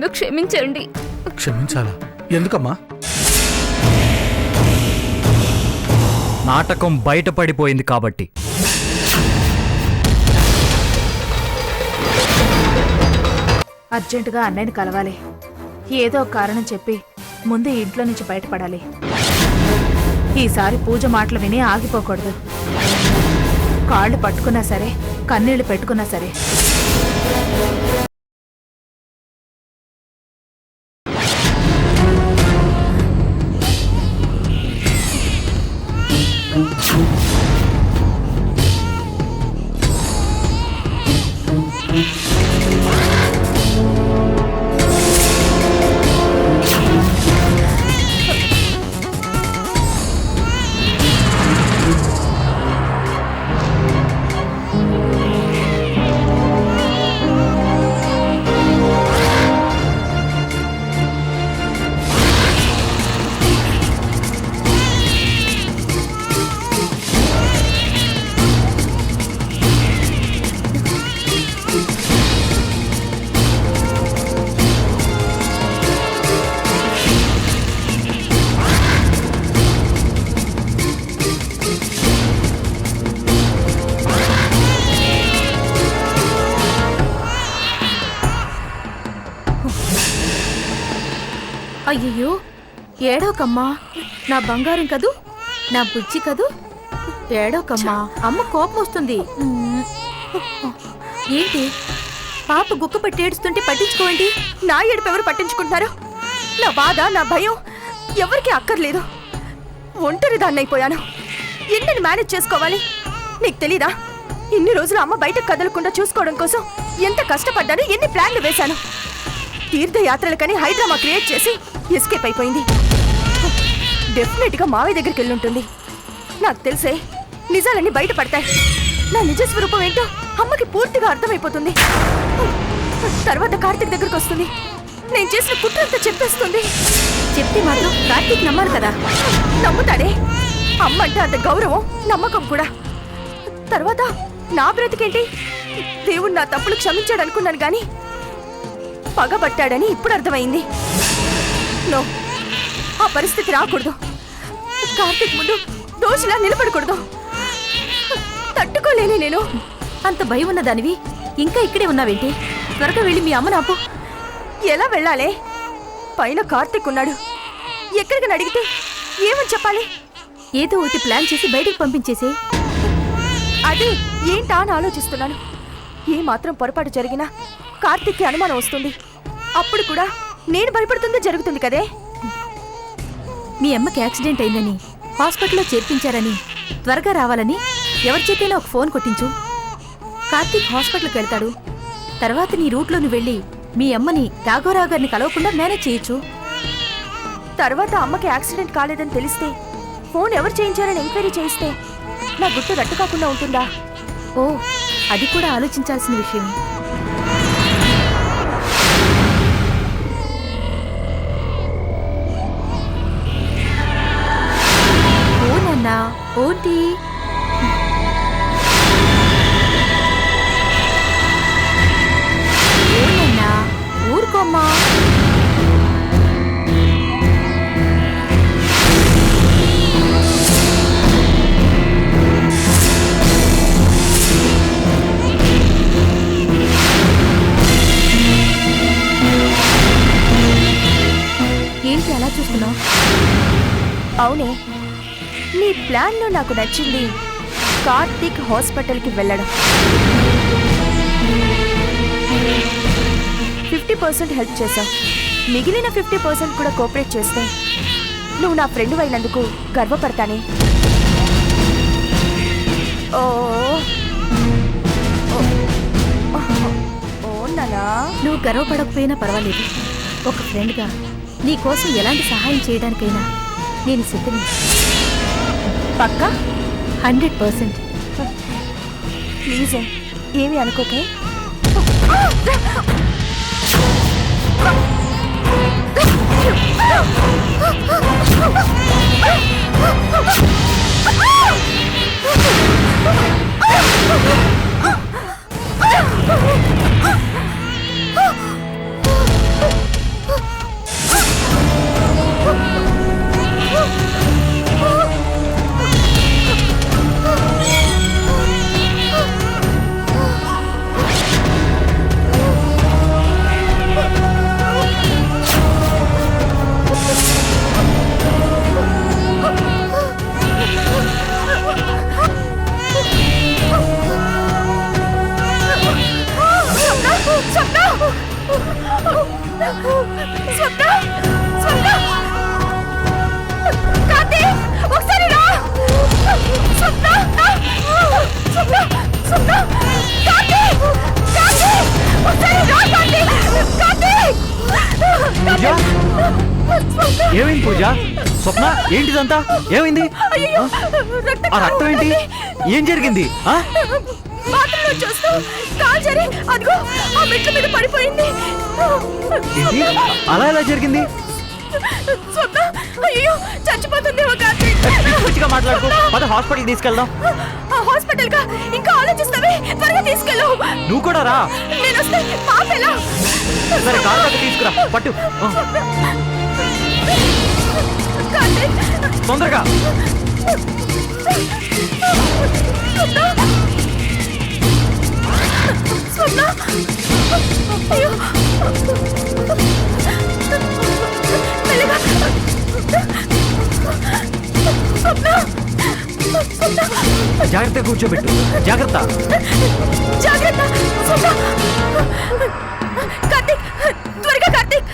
నన్ను క్షమించండి. క్షమించాలా? ఎందుకమ్మా? నాటకం బయటపడిపోయింది కాబట్టి. అర్జెంటుగా అన్నయ్యని కలవాలి. ఏదో ఒక కారణం చెప్పి ముందు ఇంట్లో నుంచి బయటపడాలి. ఈసారి పూజ మాటలు విని ఆగిపోకూడదు. కాళ్ళు పట్టుకున్నా సరే, కన్నీళ్లు పెట్టుకున్నా సరే. అయ్యయ్యో, ఏడోకమ్మా, నా బంగారం కదూ, నా బుజ్జి కదూ, ఏడోకమ్మా, అమ్మ కోపం వస్తుంది. ఏంటి పాప గుక్క పట్టి ఏడుస్తుంటే పట్టించుకోండి. నా ఏడుపు ఎవరు పట్టించుకుంటున్నారు? నా బాధ, నా భయం ఎవరికి అక్కర్లేదు. ఒంటరి దాన్నైపోయాను. ఎన్నని మేనేజ్ చేసుకోవాలి నీకు తెలీదా? ఇన్ని రోజులు అమ్మ బయటకు కదలకుండా చూసుకోవడం కోసం ఎంత కష్టపడ్డాను, ఎన్ని ప్లాన్లు వేశాను. తీర్థయాత్రలకని హైడ్రామా క్రియేట్ చేసి ఎస్కేప్ అయిపోయింది. డెఫినెట్ గా మావయ్య దగ్గరికి వెళ్ళుంటుంది. నాకు తెలిసే నిజాలన్నీ బయటపడతాయి. నా నిజ స్వరూపం ఏంటో అమ్మకి పూర్తిగా అర్థమైపోతుంది. తర్వాత కార్తీక్ దగ్గరకు వస్తుంది. నేను చేసిన కుట్రంతా చెప్పేస్తుంది. చెప్తే మాత్రం కార్తీక్ నమ్మాలి కదా. నమ్ముతాడే. అమ్మ అంటే అంత గౌరవం, నమ్మకం కూడా. తర్వాత నా బ్రతికేంటి? దేవుడు నా తప్పులు క్షమించాడు అనుకున్నాను గాని పగబట్టాడని ఇప్పుడు అర్థమైంది. నో, ఆ పరిస్థితి రాకూడదు. కార్తీక్ ముందు దోషిలా నిలబడకూడదు. తట్టుకోలేని నేను. అంత భయం ఉన్నదానివి ఇంకా ఇక్కడే ఉన్నావేంటి? త్వరగా వెళ్ళి మీ అమ్మ నాపు. ఎలా వెళ్ళాలే? పైన కార్తీక్ ఉన్నాడు. ఎక్కడికని అడిగితే ఏమని చెప్పాలి? ఏదో ఒకటి ప్లాన్ చేసి బయటకు పంపించేసే. అదే ఏంటా అని ఆలోచిస్తున్నాను. ఏ మాత్రం పొరపాటు జరిగినా కార్తీక్కి అనుమానం వస్తుంది. అప్పుడు కూడా నేను భయపడుతుందో జరుగుతుంది కదే. మీ అమ్మకి యాక్సిడెంట్ అయిందని హాస్పిటల్లో చేర్పించారని త్వరగా రావాలని ఎవరి చేతైనా ఒక ఫోన్ కొట్టించు. కార్తీక్ హాస్పిటల్కి వెళ్తాడు. తర్వాత నీ రూట్లోని వెళ్ళి మీ అమ్మని రాఘవరావు గారిని కలవకుండా మేనేజ్ చేయొచ్చు. తర్వాత అమ్మకి యాక్సిడెంట్ కాలేదని తెలిస్తే ఫోన్ ఎవరు చేయించారని ఎంక్వైరీ చేయిస్తే నా గుట్టు రట్టు కాకుండా ఉంటుందా? ఓ, అది కూడా ఆలోచించాల్సిన విషయమే. ఓనన్నా, ఓంటి ఓనన్నా, ఊరుకోమ్మా. ఏంటి అలా చూస్తున్నావు? అవునే, నీ ప్లాన్లో నాకు నచ్చింది కార్తీక్ హాస్పిటల్కి వెళ్ళడం. 50% హెల్ప్ చేశావు. మిగిలిన 50% కూడా కోఆపరేట్ చేస్తే నువ్వు నా ఫ్రెండ్ అయినందుకు గర్వపడతానే. ఓ నానా, నువ్వు గర్వపడకపోయినా పర్వాలేదు. ఒక ఫ్రెండ్గా నీ కోసం ఎలాంటి సహాయం చేయడానికైనా నేను సిద్ధమే. పక్కా 100%. ప్లీజే, ఏమి అనుకోకే. ఏమైంది పూజ? స్వప్న ఏంటిదంతా? ఏమైంది? అయ్యయ్యో, ఆ రక్తం ఏంటి? ఏం జరిగింది? బాత్రూంలో చూస్తూ కాలు జారి అదిగో ఆ మెట్ల మీద పడిపోయింది. ఏంటి? అలా ఎలా జరిగింది? స్వప్న అయ్యో చచ్చిపోతుంది ఒక పిచ్చిగా మాట్లాడుకో. పద హాస్పిటల్ తీసుకెళ్దాం. ఆ హాస్పిటల్ గా ఇంకా ఆలోచిస్తావే, త్వరగా తీసుకెళ్ళు. నువ్వు కూడా రా. నేను వస్తే పాప ఎలా? సరే కారు దగ్గర తీసుకురా. పట్టు కార్తీక్, తొందరగా. స్వప్న అయ్యో మెల్లగా. స్వప్న స్వప్న జాగ్రత్తగా కూర్చోబెట్టు. జాగ్రత్త. జాగ్రత్త. స్వప్న కార్తీక్, త్వరగా కార్తీక్.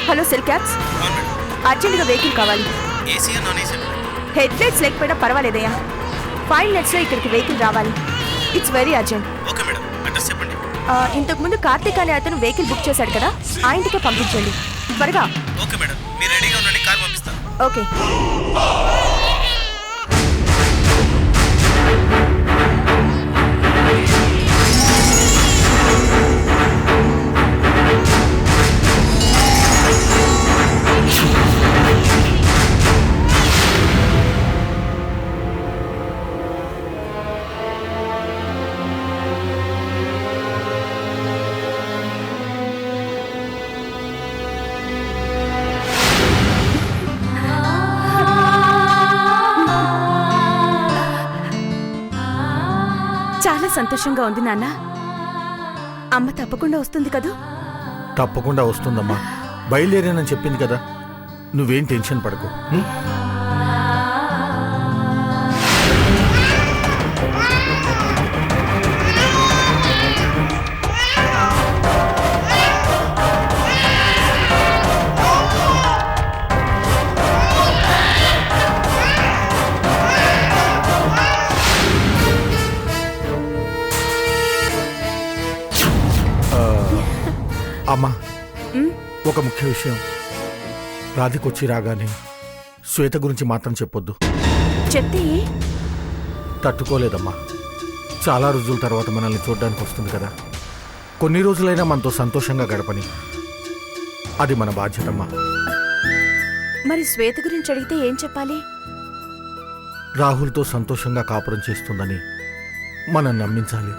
హలో సెల్ క్యాబ్స్, అర్జెంట్గా వెహికల్ కావాలి. హెడ్ లైట్స్ లేకపోయినా పర్వాలేదయ్యా. 5 minutesలో ఇక్కడికి వెహికల్ రావాలి. It's very urgent. ఇంతకు ముందు కార్తీక్ అనే అతను వెహికల్ బుక్ చేశాడు కదా, ఆ ఇంటికే పంపించండి త్వరగా. ఓకే. చాలా సంతోషంగా ఉంది నాన్న. అమ్మ తప్పకుండా వస్తుంది కదూ? తప్పకుండా వస్తుందమ్మా. బయలుదేరానని చెప్పింది కదా, నువ్వేం టెన్షన్ పడకు. అమ్మా, ఒక ముఖ్య విషయం. రాధికొచ్చి రాగానే శ్వేత గురించి మాత్రం చెప్పొద్దు. చెప్తే తట్టుకోలేదమ్మా. చాలా రోజుల తర్వాత మనల్ని చూడడానికి వస్తుంది కదా, కొన్ని రోజులైనా మనతో సంతోషంగా గడపని. అది మన బాధ్యతమ్మా. మరి శ్వేత గురించి అడిగితే ఏం చెప్పాలి? రాహుల్తో సంతోషంగా కాపురం చేస్తుందని మనం నమ్మించాలి.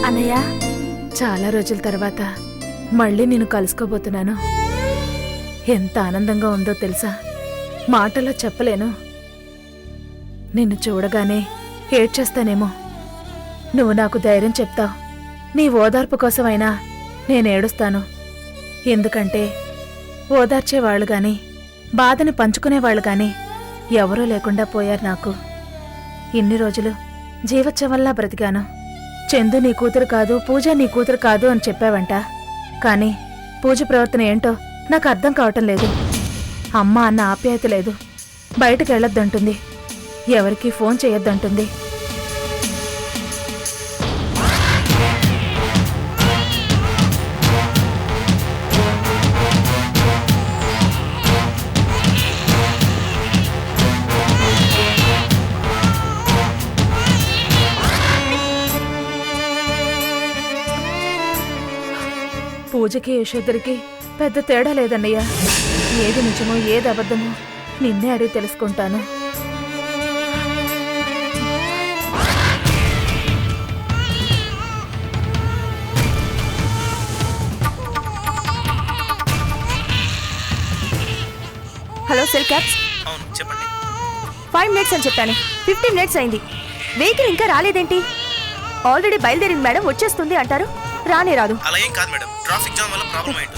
అన్నయ్య, చాలా రోజుల తర్వాత మళ్ళీ నేను కలుసుకోబోతున్నాను. ఎంత ఆనందంగా ఉందో తెలుసా, మాటలో చెప్పలేను. నిన్ను చూడగానే ఏడ్చేస్తానేమో. నువ్వు నాకు ధైర్యం చెప్తావు. నీ ఓదార్పు కోసమైనా నేను ఏడుస్తాను. ఎందుకంటే ఓదార్చేవాళ్ళు గాని బాధని పంచుకునేవాళ్ళు గాని ఎవరూ లేకుండా పోయారు నాకు. ఇన్ని రోజులు జీవచ్చవల్లా బ్రతికాను. చందు నీ కూతురు కాదు, పూజ నీ కూతురు కాదు అని చెప్పావంట. కానీ పూజ ప్రవర్తన ఏంటో నాకు అర్థం కావటం లేదు. అమ్మ అన్న ఆప్యాయత లేదు. బయటకు వెళ్ళొద్దంటుంది, ఎవరికీ ఫోన్ చేయొద్దంటుంది. పూజకి యశోదరికి పెద్ద తేడా లేదన్నయ్య. ఏది నిజమో ఏది అబద్ధమో నిన్నే అడిగి తెలుసుకుంటాను. Hello cell cabs. అవును చెప్పండి. 5 minutes అని చెప్పాను, 15 minutes అయింది. వెహికల్ ఇంకా రాలేదేంటి? ఆల్రెడీ బయలుదేరింది మేడం, వచ్చేస్తుంది అంటారు, రానే రాదు. అలా ఏం కాదు మేడం, ట్రాఫిక్ జామ్ వల్ల ప్రాబ్లం అయింది.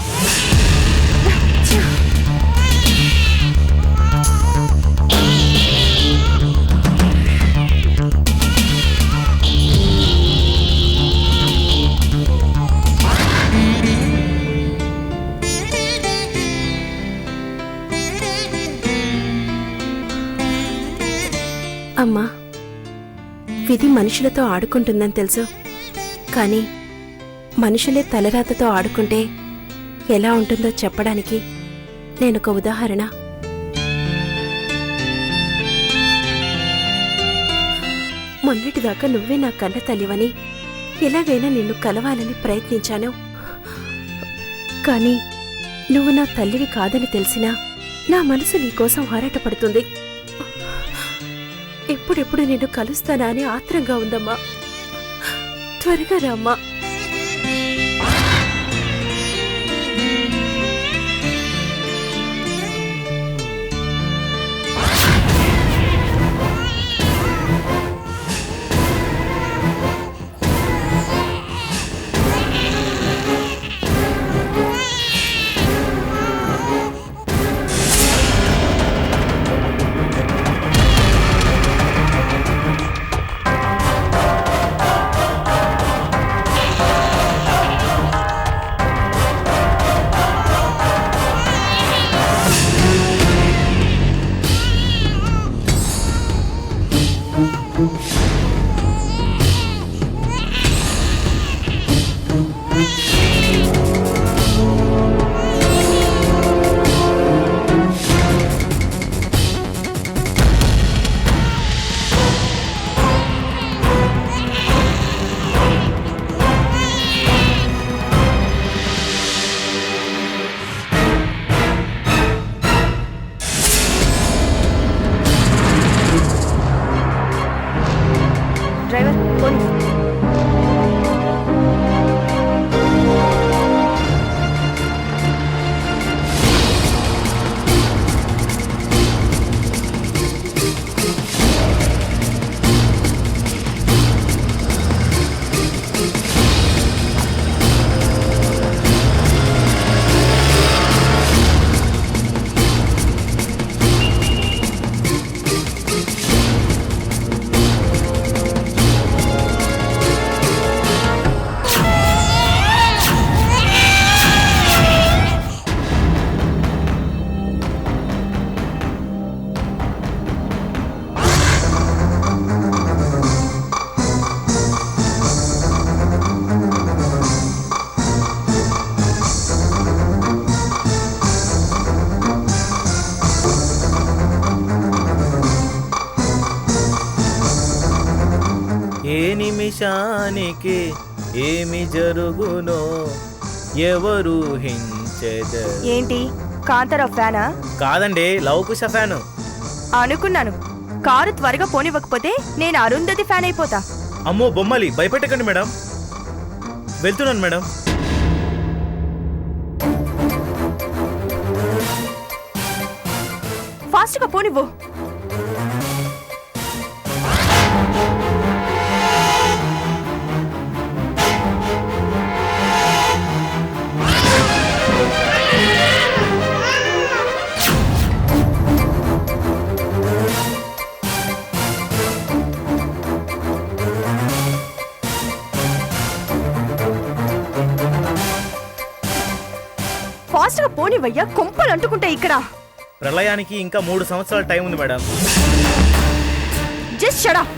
అమ్మా, విధి మనుషులతో ఆడుకుంటుందని తెలుసు, కానీ మనుషులే తలరాతతో ఆడుకుంటే ఎలా ఉంటుందో చెప్పడానికి నేనొక ఉదాహరణ. మొన్నటిదాకా నువ్వే నా కన్న తల్లివని ఎలాగైనా నిన్ను కలవాలని ప్రయత్నించాను. కానీ నువ్వు నా తల్లివి కాదని తెలిసినా నా మనసు నీకోసం ఆరాటపడుతుంది. ఎప్పుడెప్పుడు నిన్ను కలుస్తానా అని ఆత్రంగా ఉందమ్మా. త్వరగా రామ్మా. డ్రైవర్ పోనీ. ఏ నిమిషానికి ఏమి జరుగునో ఎవరు హించెదరు. ఏంటి కాంతారా ఫ్యానా? కాదండి, లవకుశ ఫ్యాను. అనుకున్నాను. కారు త్వరగా పోనివ్వకపోతే నేను అరుంధతి ఫ్యాన్ అయిపోతా. అమ్మో బొమ్మలి, భయపెట్టకండి మేడం. వెళ్తున్నాను మేడం. ఫాస్ట్గా పోనివ్వు. ఫాస్ట్గా పోనివయ్యా, కొంపలు అంటుకుంటాయి ఇక్కడ. ప్రళయానికి ఇంకా 3 సంవత్సరాల టైం ఉంది మేడం. Just shut up.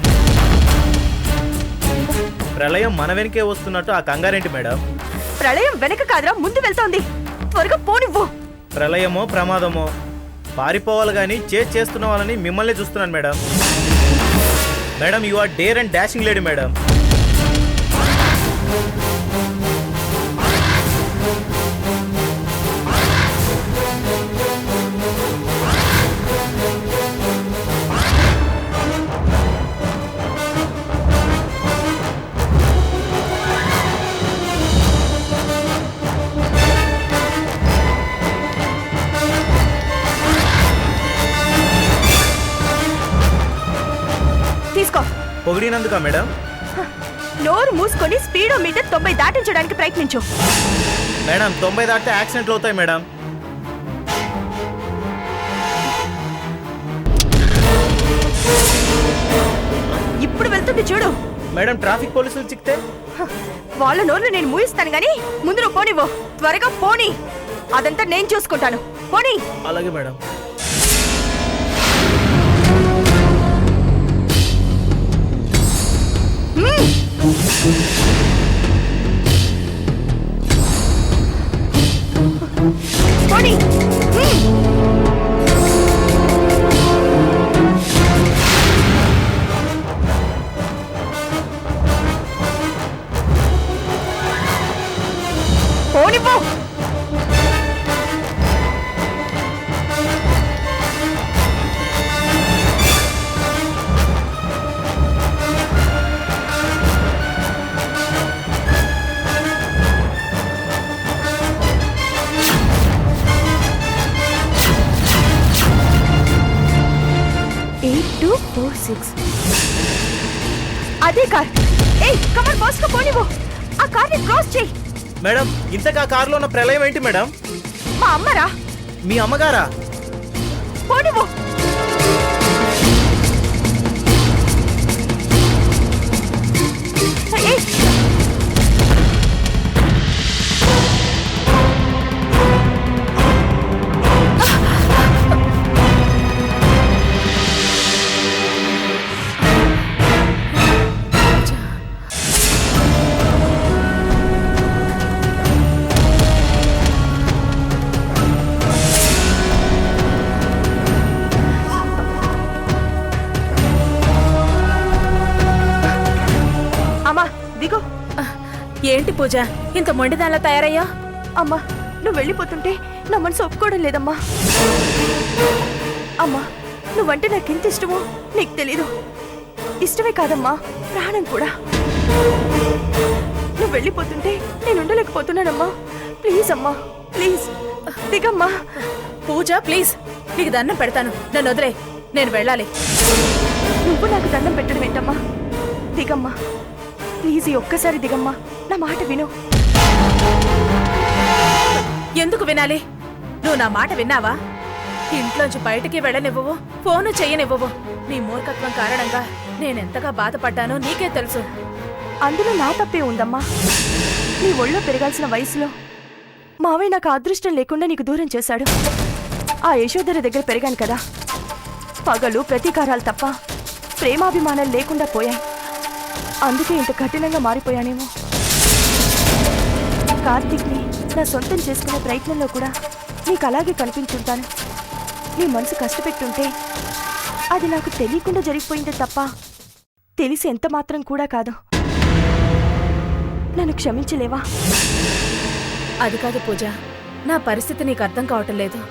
ప్రళయం మన వెనకే వస్తున్నట్టు ఆ కంగారేంటి మేడం? ప్రళయం వెనక కాదురా, ముందు వెళ్తోంది. త్వరగా పోనివ్వు. ప్రళయమో ప్రమాదమో పారిపోవాలి కానీ చేస్తున్న వాళ్ళని మిమ్మల్ని చూస్తున్నాను madam. Madam, you are dare and dashing lady madam. పొగిడినందుకా మేడం? నోరు మూసుకొని స్పీడోమీటర్ 90 దాటించడానికి ప్రయత్నించు. మేడం 90 దాటితే యాక్సిడెంట్లు అవుతాయి మేడం. ఇప్పుడు వెళ్తుంది చూడు. మేడం ట్రాఫిక్ పోలీసులు చిక్తే? వాళ్ళ నోర్లు నేను మూయిస్తాను గాని ముందు నువ్వు పోనివ్వు. త్వరగా పోనీ. అదంతా నేను చూసుకుంటాను. పోనీ. అలాగే మేడం. పోనీ. పోనివ్వు. అదే కార్. ఏయ్ కమర్ బాస్ కు పోనివ్వు. ఆ కార్ ని క్రాస్ చేయి. మేడం ఇంతకా కారులో ఉన్న ప్రళయం ఏంటి మేడం? మా అమ్మరా? మీ అమ్మగారా? పోనివ్వు. ఏయ్ ఏంటి పూజ, ఇంత మొండిదానిలా తయారయ్యా? అమ్మా నువ్వు వెళ్ళిపోతుంటే నా మనసు ఒప్పుకోవడం లేదమ్మా. అమ్మా నువ్వంటే నాకెంత ఇష్టమో నీకు తెలీదు. ఇష్టమే కాదమ్మా, ప్రాణం కూడా. నువ్వు వెళ్ళిపోతుంటే నేను ఉండలేకపోతున్నానమ్మా. ప్లీజ్ అమ్మా, ప్లీజ్ దిగమ్మా. పూజ ప్లీజ్, నీకు దండం పెడతాను, నన్ను వదిలే, నేను వెళ్ళాలి. నువ్వు నాకు దండం పెట్టడం ఏంటమ్మా? దిగమ్మా ప్లీజ్, ఈ ఒక్కసారి దిగమ్మా. నా మాట విను. ఎందుకు వినాలి? నువ్వు నా మాట విన్నావా? ఇంట్లోంచి బయటికి వెళ్ళనివ్వవు, ఫోను చెయ్యనివ్వవు. నీ మూర్ఖత్వం కారణంగా నేనెంతగా బాధపడ్డానో నీకే తెలుసు. అందులో నా తప్పే ఉందమ్మా. నీ ఒళ్ళో పెరగాల్సిన వయసులో మావయ్య నాకు అదృష్టం లేకుండా నీకు దూరం చేశాడు. ఆ యశోధర దగ్గర పెరిగాను కదా. పగలు ప్రతీకారాలు తప్ప ప్రేమాభిమానాలు లేకుండా పోయాయి. అందుకే ఇంత కఠినంగా మారిపోయానేమో. కార్తీక్ని నా సొంతం చేసుకునే ప్రయత్నంలో కూడా నీకు అలాగే కనిపించుంటాను. నీ మనసు కష్టపెట్టుంటే అది నాకు తెలియకుండా జరిగిపోయిందే తప్ప తెలిసి ఎంత మాత్రం కూడా కాదు. నన్ను క్షమించలేవా? అది కాదు పూజ, నా పరిస్థితి నీకు అర్థం కావటం లేదు.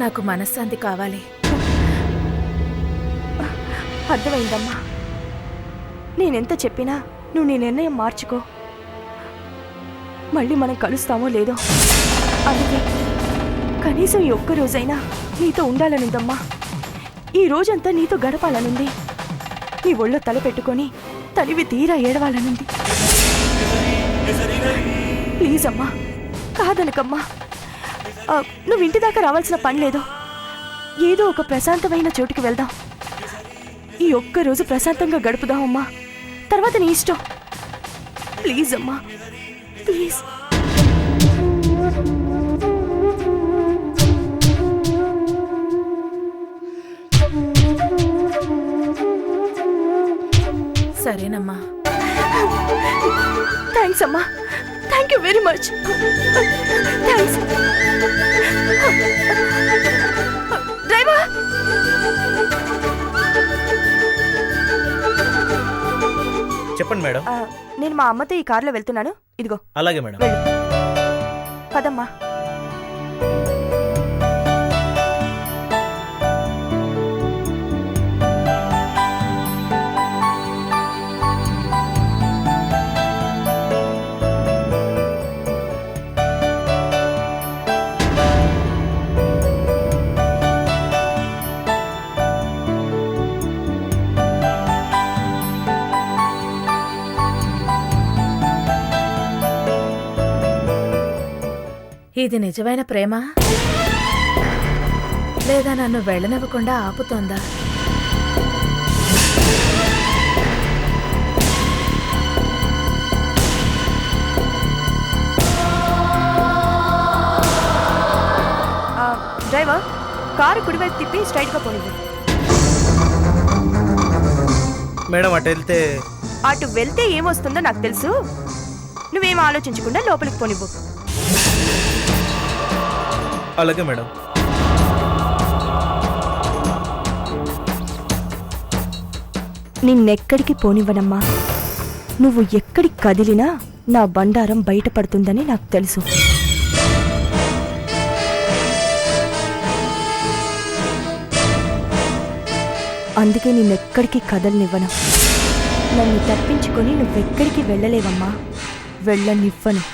నాకు మనశ్శాంతి కావాలి. అర్థమైందమ్మా. నేనెంత చెప్పినా నువ్వు నీ నిర్ణయం మార్చుకో. మళ్ళీ మనం కలుస్తామో లేదో, అందుకే కనీసం ఈ ఒక్క రోజైనా నీతో ఉండాలనుందమ్మా. ఈ రోజంతా నీతో గడపాలనుంది. నీ ఒళ్ళో తల పెట్టుకొని తనివి తీరా ఏడవాలనుంది. ప్లీజ్ అమ్మా, కాదనకమ్మా. నువ్వు ఇంటి దాకా రావాల్సిన పని లేదు. ఏదో ఒక ప్రశాంతమైన చోటుకి వెళ్దాం. ఈ ఒక్కరోజు ప్రశాంతంగా గడుపుదామమ్మా. తర్వాత నీ ఇష్టం. ప్లీజ్ అమ్మా, ప్లీజ్. సరేనమ్మా. థ్యాంక్స్ అమ్మా. Thank you very much. Thanks. Driver, చెప్పండి మేడం. నేను మా అమ్మతో ఈ కారులో వెళ్తున్నాను. ఇదిగో. అలాగే మేడం. వెళ్ళు. పదమ్మా. ఇది నిజమైన ప్రేమ లేదా నన్ను వెళ్ళనివ్వకుండా ఆపుతోందా? డ్రైవర్, కారు కుడివైపు తిప్పి స్ట్రైట్గా పోనివ్వు. మేడం అటు వెళ్తే అటు వెళ్తే ఏమొస్తుందో నాకు తెలుసు. నువ్వేం ఆలోచించకుండా లోపలికి పోనివ్వు. అలాగే మేడం. నిన్నెక్కడికి పోనివ్వనమ్మా. నువ్వు ఎక్కడికి కదిలినా నా బండారం బయటపడుతుందని నాకు తెలుసు. అందుకే నిన్నెక్కడికి కదలనివ్వను. నన్ను తప్పించుకొని నువ్వెక్కడికి వెళ్ళలేవమ్మా. వెళ్ళనివ్వను.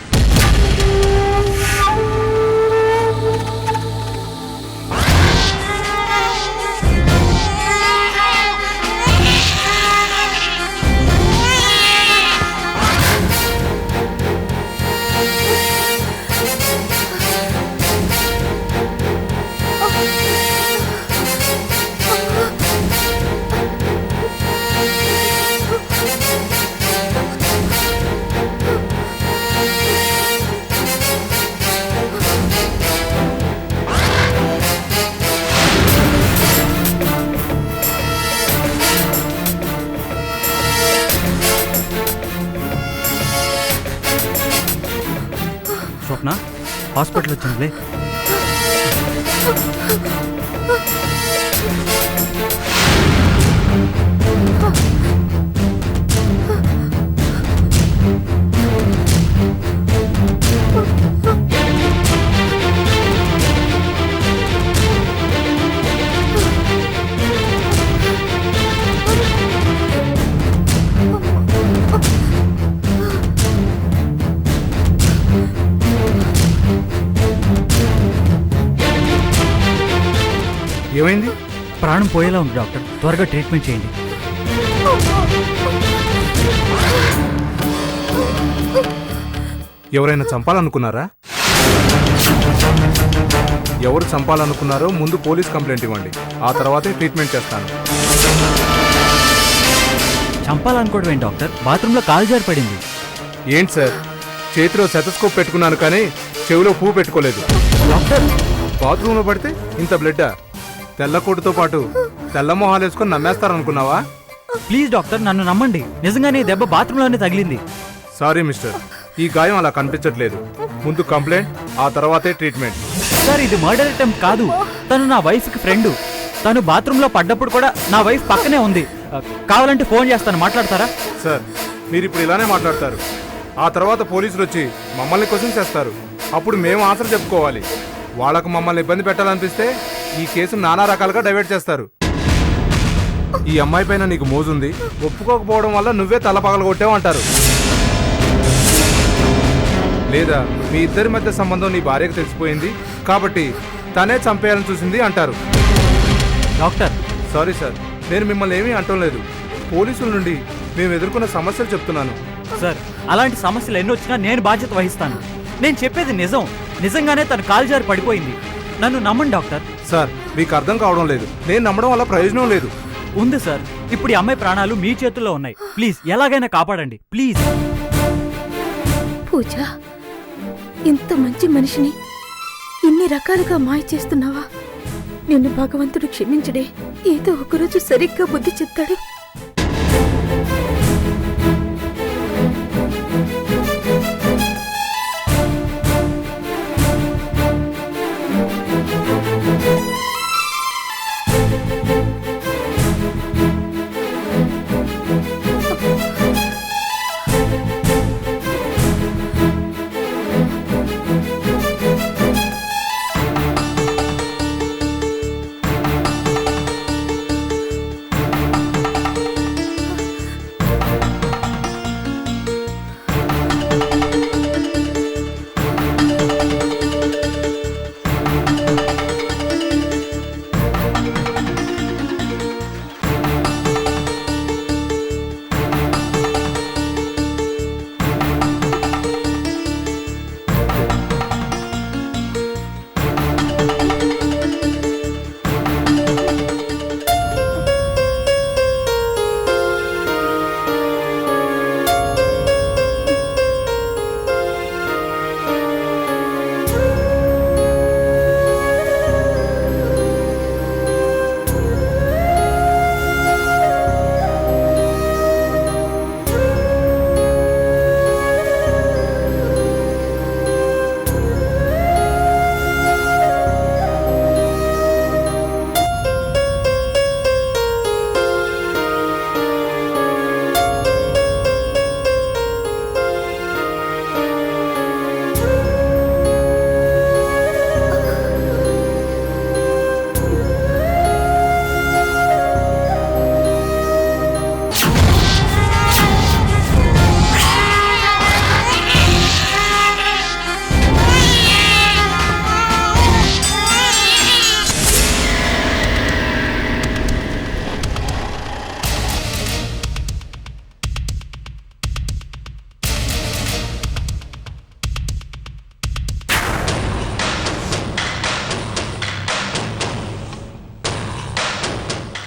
స్వప్న హాస్పిటల్ వచ్చిందిలే. ఏమైంది? ప్రాణం పోయేలా ఉంది డాక్టర్, త్వరగా ట్రీట్మెంట్ చేయండి. ఎవరైనా చంపాలనుకున్నారా? ఎవరు చంపాలనుకున్నారో ముందు పోలీస్ కంప్లైంట్ ఇవ్వండి, ఆ తర్వాతే ట్రీట్మెంట్ చేస్తాను. చంపాలనుకోవడం ఏంటి డాక్టర్? బాత్రూంలో కాలు జారి పడింది. ఏంటి సార్, చేతిలో సెటస్కోప్ పెట్టుకున్నాను కానీ చెవిలో పువ్వు పెట్టుకోలేదు. డాక్టర్, బాత్రూంలో పడితే ఇంత బ్లడ్డా? తెల్ల కోటుతో పాటు తెల్ల మొహాలు వేసుకొని నమ్మేస్తారనుకున్నావా? ప్లీజ్ డాక్టర్, నన్ను నమ్మండి. నిజంగానే ఈ దెబ్బ బాత్రూంలోనే తగిలింది. సారీ మిస్టర్, ఈ గాయం అలా కనిపించట్లేదు. ముందు కంప్లైంట్, ఆ తర్వాతే ట్రీట్మెంట్. సార్, ఇది మర్డర్ అటెంప్ట్ కాదు. తను నా వైఫ్కి ఫ్రెండ్. తను బాత్రూంలో పడ్డప్పుడు కూడా నా వైఫ్ పక్కనే ఉంది. కావాలంటే ఫోన్ చేస్తాను, మాట్లాడతారా? సార్, మీరు ఇప్పుడు ఇలానే మాట్లాడతారు, ఆ తర్వాత పోలీసులు వచ్చి మమ్మల్ని క్వశ్చన్ చేస్తారు. అప్పుడు మేము ఆన్సర్ చెప్పుకోవాలి. వాళ్ళకు మమ్మల్ని ఇబ్బంది పెట్టాలనిపిస్తే ఈ కేసు నానా రకాలుగా డైవర్ట్ చేస్తారు. ఈ అమ్మాయి పైన నీకు మోజుంది, ఒప్పుకోకపోవడం వల్ల నువ్వే తల పగలగొట్టావు అంటారు. లేదా మీ ఇద్దరి మధ్య సంబంధం నీ భార్యకు తెలిసిపోయింది కాబట్టి తనే చంపేయాలని చూసింది అంటారు. డాక్టర్, సారీ సార్, నేను మిమ్మల్ని ఏమీ అంటం లేదు. పోలీసుల నుండి మేము ఎదుర్కొన్న సమస్యలు చెప్తున్నాను. సార్, అలాంటి సమస్యలు ఎన్ని వచ్చినా నేను బాధ్యత వహిస్తాను. నేను చెప్పేది నిజం. నిజంగానే తను కాలు జారి పడిపోయింది. నన్ను నమ్మండి డాక్టర్. సార్, మీకు అర్థం కావడం లేదు. నేను నమ్మడం వల్ల ప్రయోజనం లేదు. ఉంది సార్. ఇప్పుడు ఈ అమ్మాయి ప్రాణాలు మీ చేతుల్లో ఉన్నాయి. ప్లీజ్ ఎలాగైనా కాపాడండి, ప్లీజ్. పూజ, ఇంత మంచి మనిషిని ఇన్ని రకాలుగా మాయ చేస్తున్నావా? నిన్ను భగవంతుడు క్షమించడే. ఏదో ఒకరోజు సరిగ్గా బుద్ధి చెప్తాడు.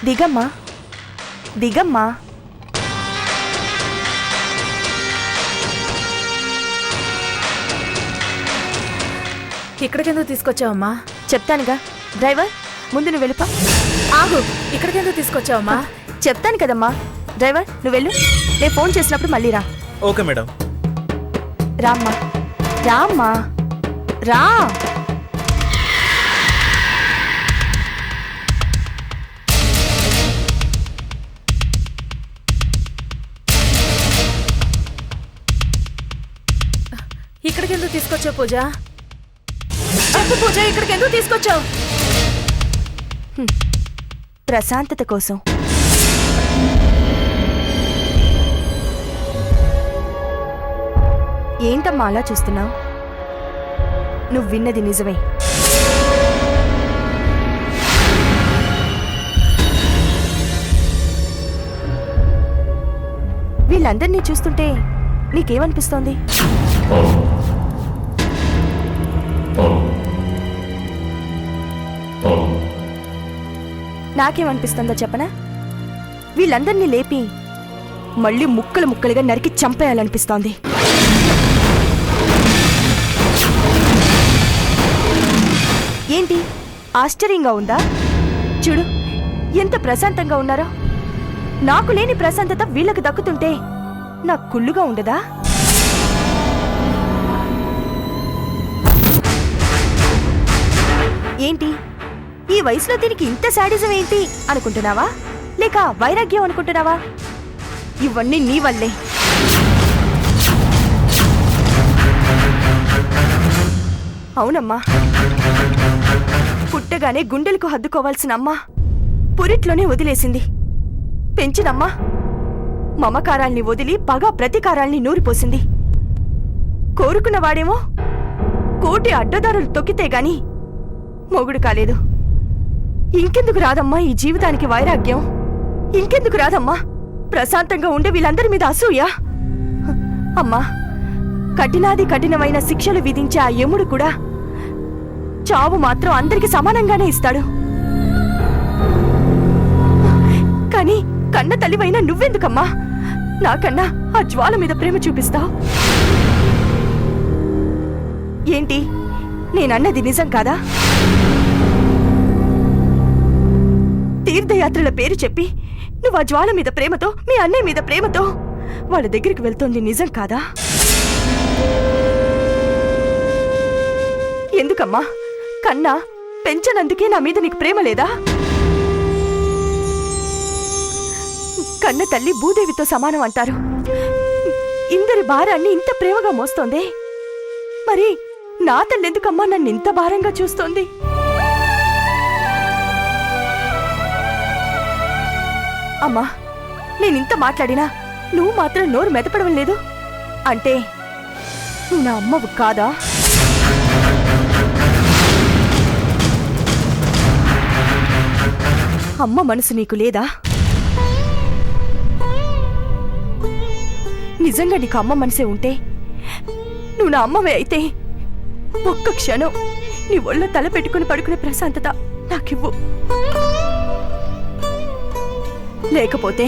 దిగమ్మా, దిగమ్మా. ఇక్కడికెందుకు తీసుకొచ్చావమ్మా? చెప్తానుగా. డ్రైవర్, ముందు నువ్వు వెళ్ళిపో. ఆగు, ఇక్కడికెందుకు తీసుకొచ్చావమ్మా? చెప్తాను కదమ్మా. డ్రైవర్, నువ్వు వెళ్ళు. నేను ఫోన్ చేసినప్పుడు మళ్ళీ రా. Okay madam. రామ్మా, రామ్మా, రా. ఇక్కడికెందుకు తీసుకొచ్చావు పూజ? చెప్పు పూజ, ఇక్కడికెందుకు తీసుకొచ్చావు? ప్రశాంతత కోసం. ఏంటమ్మా అలా చూస్తున్నావు? నువ్వు విన్నది నిజమే. వీళ్ళందరినీ చూస్తుంటే నీకేమనిపిస్తోంది? నాకేమనిపిస్తుందో చెప్పనా? వీళ్ళందరినీ లేపి మళ్ళీ ముక్కలు ముక్కలుగా నరికి చంపేయాలనిపిస్తోంది. ఏంటి ఆశ్చర్యంగా ఉందా? చూడు ఎంత ప్రశాంతంగా ఉన్నారో. నాకు లేని ప్రశాంతత వీళ్ళకి దక్కుతుంటే నాకు కుళ్ళుగా ఉండదా? ఏంటి ఈ వయసులో దీనికి ఇంత శాడిజం ఏంటి అనుకుంటున్నావా? లేక వైరాగ్యం అనుకుంటున్నావా? ఇవన్నీ నీ వల్లే. అవునమ్మా, పుట్టగానే గుండెలకు హద్దుకోవాల్సిన అమ్మ పురిట్లోనే వదిలేసింది. పెంచినమ్మా మమకారాల్ని వదిలి పగ ప్రతీకారాల్ని నూరిపోసింది. కోరుకున్నవాడేమో కోటి అడ్డదారులు తొక్కితే గాని మొగుడు కాలేదు. ఇంకెందుకు రాదమ్మా ఈ జీవితానికి వైరాగ్యం? ఇంకెందుకు రాదమ్మా ప్రశాంతంగా ఉండే వీళ్ళందరి మీద అసూయ? అమ్మా, కఠినాది కఠినమైన శిక్షలు విధించే ఆ యముడు కూడా చావు మాత్రం అందరికి సమానంగానే ఇస్తాడు. కానీ కన్న తల్లివైనా నువ్వెందుకమ్మా నాకన్నా ఆ జ్వాల మీద ప్రేమ చూపిస్తావు? ఏంటి నేనన్నది నిజం కాదా? తీర్థయాత్రల పేరు చెప్పి నువ్వు ఆ జ్వాల మీద ప్రేమతో, మీ అన్నయ్య మీద ప్రేమతో వాళ్ళ దగ్గరికి వెళ్తోంది నిజం కాదా? ఎందుకమ్మా కన్నా పెంచనందుకే నా మీద నీకు ప్రేమ లేదా? కన్న తల్లి భూదేవితో సమానం అంటారు. ఇందరి భారాన్ని ఇంత ప్రేమగా మోస్తోంది. మరి నా తల్లెందుకమ్మా నన్ను ఇంత భారంగా చూస్తోంది? అమ్మా, నేనింత మాట్లాడినా నువ్వు మాత్రం నోరు మెదపడం లేదు. అంటే నువ్వు నా అమ్మవు కాదా? అమ్మ మనసు నీకు లేదా? నిజంగా నీకు అమ్మ మనసే ఉంటే నువ్వు నా అమ్మవే అయితే ఒక్క క్షణం నీ ఒళ్ళో తల పెట్టుకుని పడుకునే ప్రశాంతత నాకివ్వు. లేకపోతే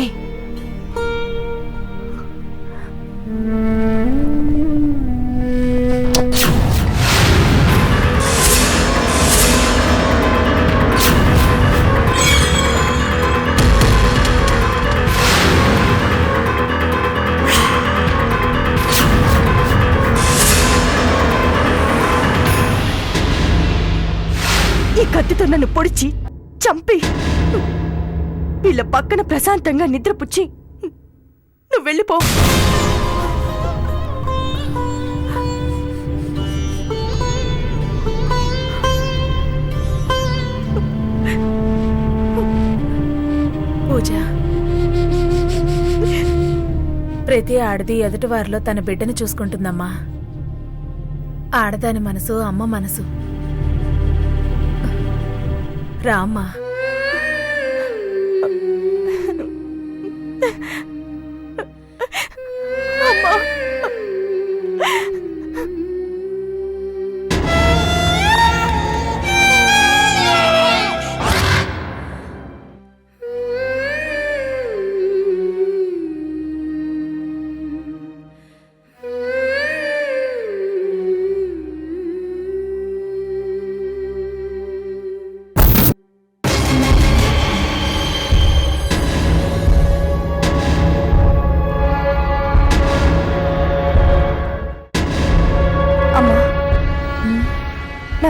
ఈ కత్తితో నన్ను పొడిచి చంపి వీళ్ళ పక్కన ప్రశాంతంగా నిద్రపుచ్చి నువ్వు వెళ్ళిపో. పూజ, ప్రతి ఆడది ఎదుటివారిలో తన బిడ్డను చూసుకుంటుందమ్మా. ఆడదాని మనసు అమ్మ మనసు. రామ్మా.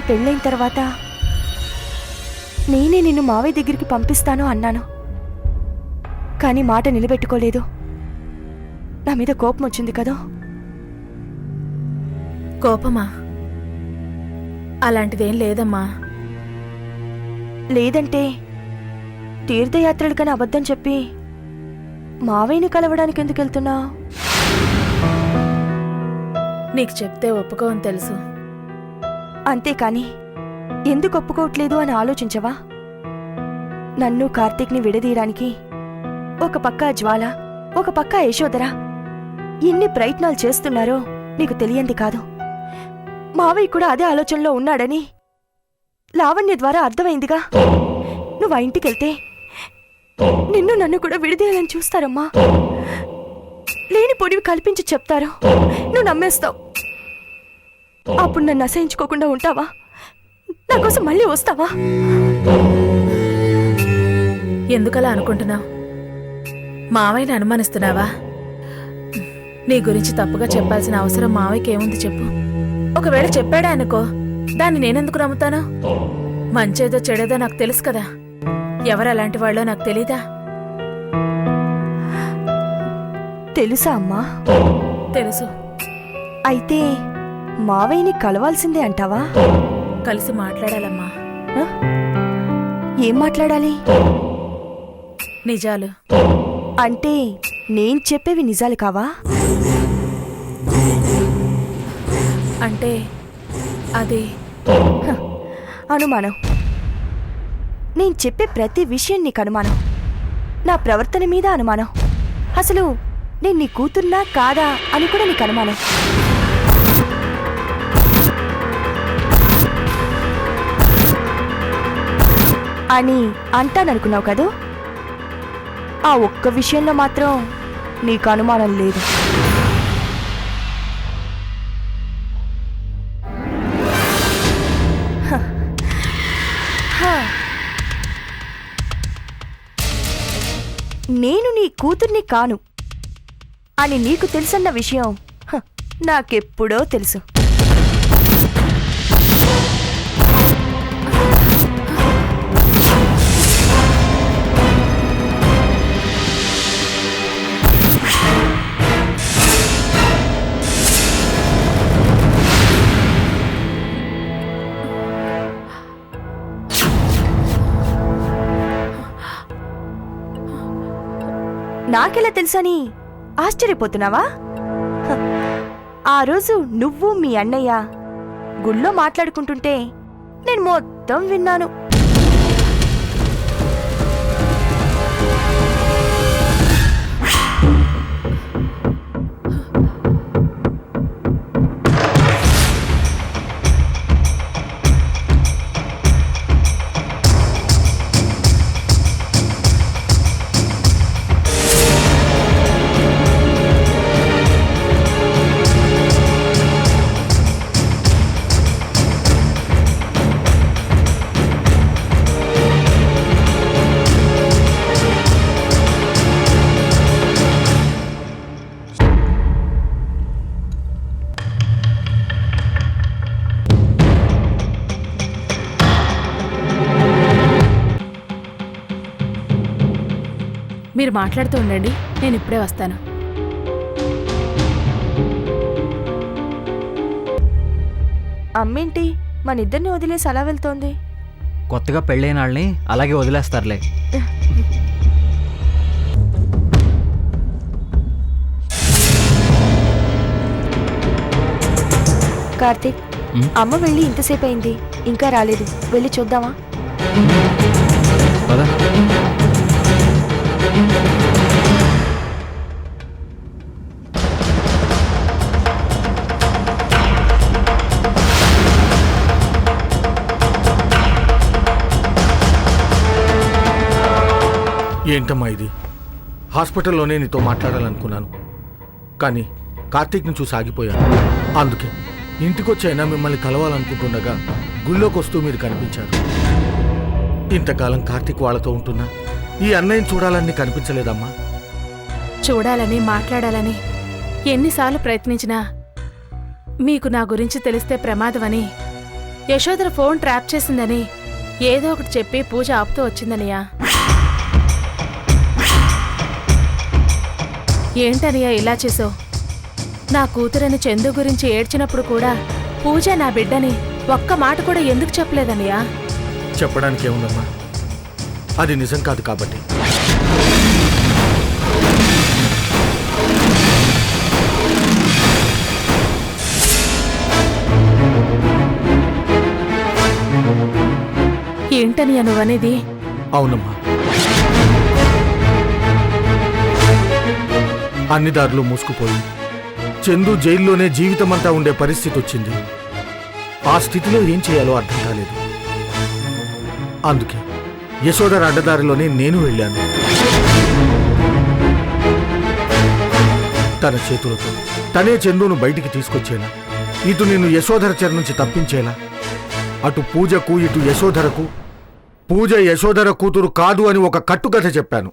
పెళ్ళైన తర్వాత నేనే నిన్ను మావయ్య దగ్గరికి పంపిస్తాను అన్నాను. కానీ మాట నిలబెట్టుకోలేదు. నా మీద కోపం వచ్చింది కదా. కోపమా? అలాంటిదేం లేదమ్మా. లేదంటే తీర్థయాత్రలకని అబద్ధం చెప్పి మావయ్యని కలవడానికి ఎందుకు వెళ్తున్నావు? నీకు చెప్తే ఒప్పుకోవని తెలుసు. అంతేకాని ఎందుకు ఒప్పుకోవట్లేదు అని ఆలోచించవా? నన్ను కార్తీక్ని విడదీయడానికి ఒక పక్క జ్వాల, ఒక పక్క యశోదర ఎన్ని ప్రయత్నాలు చేస్తున్నారో నీకు తెలియంది కాదు. మావయ్య కూడా అదే ఆలోచనలో ఉన్నాడని లావణ్య ద్వారా అర్థమైందిగా. నువ్వు ఆ ఇంటికెళ్తే నిన్ను నన్ను కూడా విడదీయాలని చూస్తారమ్మా. లేని పొడివి కల్పించి చెప్తారు, నువ్వు నమ్మేస్తావు. అప్పుడు నన్ను అసహించుకోకుండా ఉంటావా? నా కోసం మళ్ళీ వస్తావా? ఎందుకలా అనుకుంటున్నావు? మావయ్యని అనుమానిస్తున్నావా? నీ గురించి తప్పుగా చెప్పాల్సిన అవసరం మావయ్యకి ఏముంది చెప్పు. ఒకవేళ చెప్పాడా అనుకో, దాన్ని నేనెందుకు నమ్ముతాను? మంచేదో చెడేదో నాకు తెలుసు కదా. ఎవరు అలాంటి వాళ్ళో నాకు తెలీదా? తెలుసా అమ్మా? తెలుసు. అయితే మావయ్యని కలవాల్సిందే అంటావా? కలిసి మాట్లాడాలమ్మా. ఆ? ఏం మాట్లాడాలి? నిజాలు. అంటే నేను చెప్పేవి నిజాలు కావా? అంటే అది అనుమానం. నేను చెప్పే ప్రతి విషయం నీకు అనుమానం. నా ప్రవర్తన మీద అనుమానం. అసలు నేను నీ కూతుర్నా కాదా అని కూడా నీకు అనుమానం. అని అంటాననుకున్నావు కదూ? ఆ ఒక్క విషయంలో మాత్రం నీకు అనుమానం లేదు. నేను నీ కూతుర్ని కాను అని నీకు తెలుసన్న విషయం నాకెప్పుడో తెలుసు. నాకెలా తెలుసని ఆశ్చర్యపోతున్నావా? ఆ రోజు నువ్వు మీ అన్నయ్య గుళ్ళో మాట్లాడుకుంటుంటే నేను మొత్తం విన్నాను. మీరు మాట్లాడుతూ ఉండండి, నేను ఇప్పుడే వస్తాను. అమ్మేంటి మనిద్దరిని వదిలేసి అలా వెళ్తోంది? కొత్తగా పెళ్ళైన వాళ్ళని అలాగే వదిలేస్తారులే. కార్తీక్, అమ్మ వెళ్ళి ఇంతసేపు అయింది, ఇంకా రాలేదు. వెళ్ళి చూద్దామా? పద. ఏంటమ్మా ఇది? హాస్పిటల్లోనే నీతో మాట్లాడాలనుకున్నాను, కానీ కార్తీక్ని చూసి ఆగిపోయాను. అందుకే ఇంటికొచ్చైనా మిమ్మల్ని కలవాలనుకుంటుండగా గుళ్ళోకి వస్తూ మీరు కనిపించారు. ఇంతకాలం కార్తీక్ వాళ్ళతో ఉంటున్నా ఈ అన్నయ్యని చూడాలని కనిపించలేదమ్మా. చూడాలని మాట్లాడాలని ఎన్నిసార్లు ప్రయత్నించినా మీకు నా గురించి తెలిస్తే ప్రమాదమని యశోదర ఫోన్ ట్రాప్ చేసిందని ఏదో ఒకటి చెప్పి పూజ ఆపుతూ వచ్చిందనియా. ఏంటనియా ఇలా చేసావు? నా కూతురని చందు గురించి ఏడ్చినప్పుడు కూడా పూజ నా బిడ్డని ఒక్క మాట కూడా ఎందుకు చెప్పలేదనియా? చెప్పడానికి ఏముందమ్మా, అది నిజం కాదు కాబట్టి. ఏంటనియా నువ్వనేది? అవునమ్మా, అన్ని దారులు మూసుకుపోయి చందు జైల్లోనే జీవితమంతా ఉండే పరిస్థితి వచ్చింది. ఆ స్థితిలో ఏం చేయాలో అర్థం కాలేదు. అందుకే యశోదర అడ్డదారిలోనే నేను వెళ్ళాను. తన చేతులతో తనే చందును బయటికి తీసుకొచ్చేలా, ఇటు నిన్ను యశోధర చెర నుంచి తప్పించేలా, అటు పూజకు ఇటు యశోధరకు పూజ యశోధర కూతురు కాదు అని ఒక కట్టుకథ చెప్పాను.